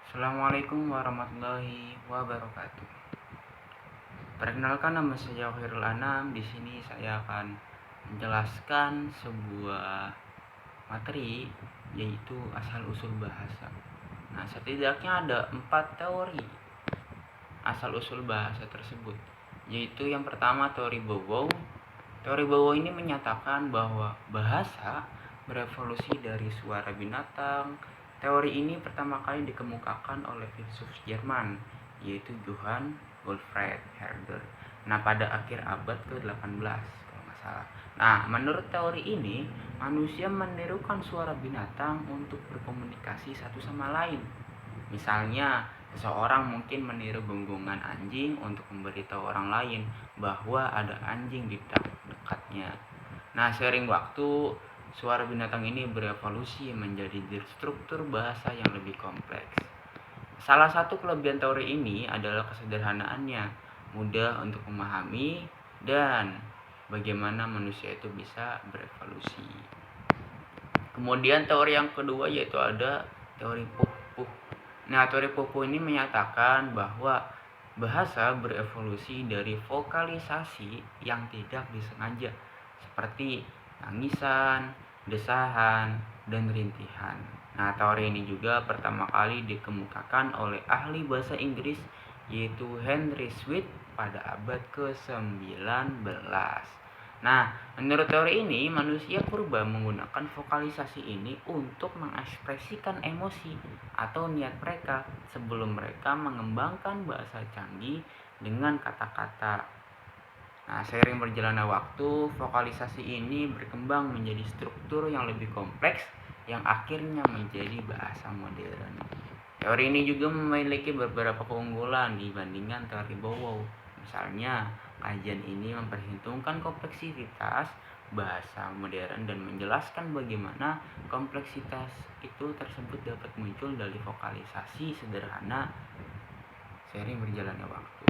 Assalamualaikum warahmatullahi wabarakatuh. Perkenalkan, nama saya Khairul Anam. Di sini saya akan menjelaskan sebuah materi, yaitu asal usul bahasa. Nah, setidaknya ada 4 teori asal usul bahasa tersebut, yaitu yang pertama teori Bow. Teori Bow ini menyatakan bahwa bahasa berevolusi dari suara binatang. Teori ini pertama kali dikemukakan oleh filsuf Jerman, yaitu Johann Gottfried Herder. Nah, pada akhir abad ke-18 kalau nggak salah. Nah, menurut teori ini, manusia menirukan suara binatang untuk berkomunikasi satu sama lain. Misalnya, seseorang mungkin meniru gonggongan anjing untuk memberitahu orang lain bahwa ada anjing di dekatnya. Nah, seiring waktu, suara binatang ini berevolusi menjadi struktur bahasa yang lebih kompleks. Salah satu kelebihan teori ini adalah kesederhanaannya, mudah untuk memahami, dan bagaimana manusia itu bisa berevolusi. Kemudian teori yang kedua yaitu ada teori Puh-Puh. Nah, teori Puh-Puh ini menyatakan bahwa bahasa berevolusi dari vokalisasi yang tidak disengaja, seperti tangisan, desahan, dan rintihan. Nah, teori ini juga pertama kali dikemukakan oleh ahli bahasa Inggris, yaitu Henry Swift pada abad ke-19. Nah, menurut teori ini, manusia purba menggunakan vokalisasi ini untuk mengekspresikan emosi atau niat mereka sebelum mereka mengembangkan bahasa canggih dengan kata-kata. Nah, seiring berjalannya waktu, vokalisasi ini berkembang menjadi struktur yang lebih kompleks yang akhirnya menjadi bahasa modern. Teori ini juga memiliki beberapa keunggulan dibandingkan teori Bow. Misalnya, kajian ini memperhitungkan kompleksitas bahasa modern dan menjelaskan bagaimana kompleksitas itu tersebut dapat muncul dari vokalisasi sederhana seiring berjalannya waktu.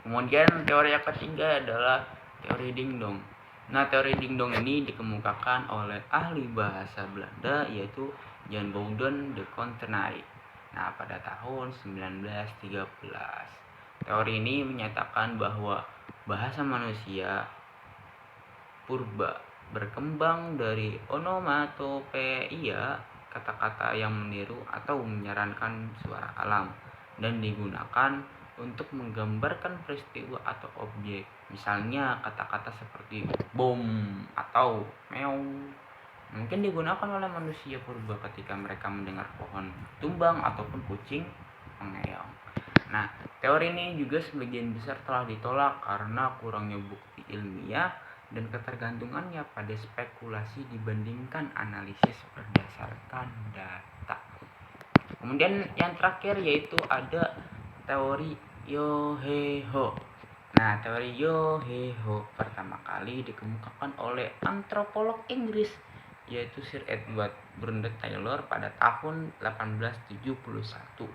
Kemudian teori yang ketiga adalah teori dingdong. Nah, teori dingdong ini dikemukakan oleh ahli bahasa Belanda, yaitu Jan Bouden de Courtenay. Nah, pada tahun 1913. Teori ini menyatakan bahwa bahasa manusia purba berkembang dari onomatopeia, kata-kata yang meniru atau menyarankan suara alam, dan digunakan untuk menggambarkan peristiwa atau objek. Misalnya kata-kata seperti bom atau meow mungkin digunakan oleh manusia purba ketika mereka mendengar pohon tumbang ataupun kucing mengeong. Nah, teori ini juga sebagian besar telah ditolak karena kurangnya bukti ilmiah dan ketergantungannya pada spekulasi dibandingkan analisis berdasarkan data. Kemudian yang terakhir yaitu ada teori Yoheho. Nah, teori Yoheho pertama kali dikemukakan oleh antropolog Inggris, yaitu Sir Edward Burnet Taylor pada tahun 1871.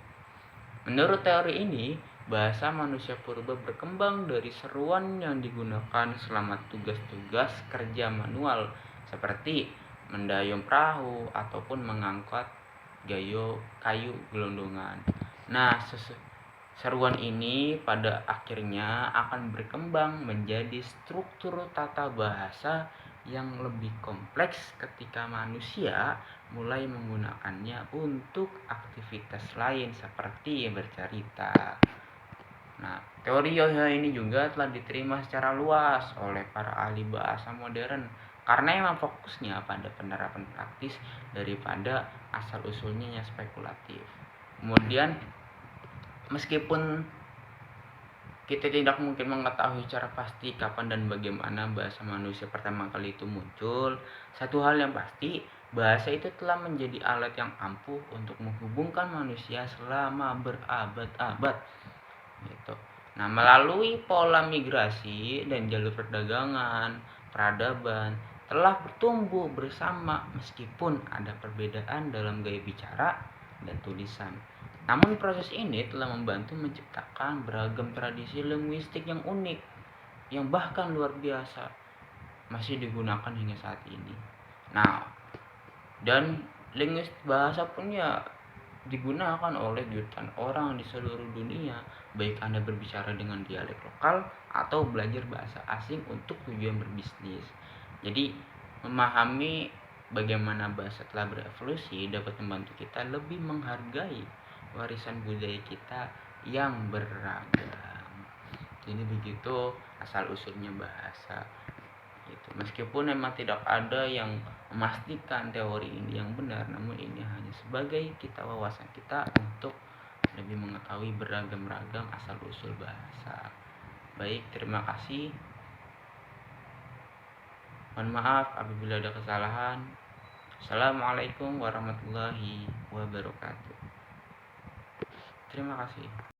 Menurut teori ini, bahasa manusia purba berkembang dari seruan yang digunakan selama tugas-tugas kerja manual seperti mendayung perahu ataupun mengangkat kayu gelondongan. Nah, seruan ini pada akhirnya akan berkembang menjadi struktur tata bahasa yang lebih kompleks ketika manusia mulai menggunakannya untuk aktivitas lain seperti bercerita. Nah, teori Yoheho ini juga telah diterima secara luas oleh para ahli bahasa modern karena memang fokusnya pada penerapan praktis daripada asal-usulnya yang spekulatif. Kemudian, meskipun kita tidak mungkin mengetahui secara pasti kapan dan bagaimana bahasa manusia pertama kali itu muncul, satu hal yang pasti, bahasa itu telah menjadi alat yang ampuh untuk menghubungkan manusia selama berabad-abad. Gitu. Nah, melalui pola migrasi dan jalur perdagangan, peradaban telah bertumbuh bersama meskipun ada perbedaan dalam gaya bicara dan tulisan. Namun proses ini telah membantu menciptakan beragam tradisi linguistik yang unik, yang bahkan luar biasa masih digunakan hingga saat ini. Nah, dan linguistik bahasa pun ya digunakan oleh jutaan orang di seluruh dunia, baik Anda berbicara dengan dialek lokal atau belajar bahasa asing untuk tujuan berbisnis. Jadi, memahami bagaimana bahasa telah berevolusi dapat membantu kita lebih menghargai warisan budaya kita yang beragam. Jadi begitu asal usulnya bahasa. Gitu. Meskipun memang tidak ada yang memastikan teori ini yang benar, namun ini hanya sebagai kita wawasan kita untuk lebih mengetahui beragam-ragam asal usul bahasa. Baik, terima kasih. Mohon maaf apabila ada kesalahan. Assalamualaikum warahmatullahi wabarakatuh. Terima kasih.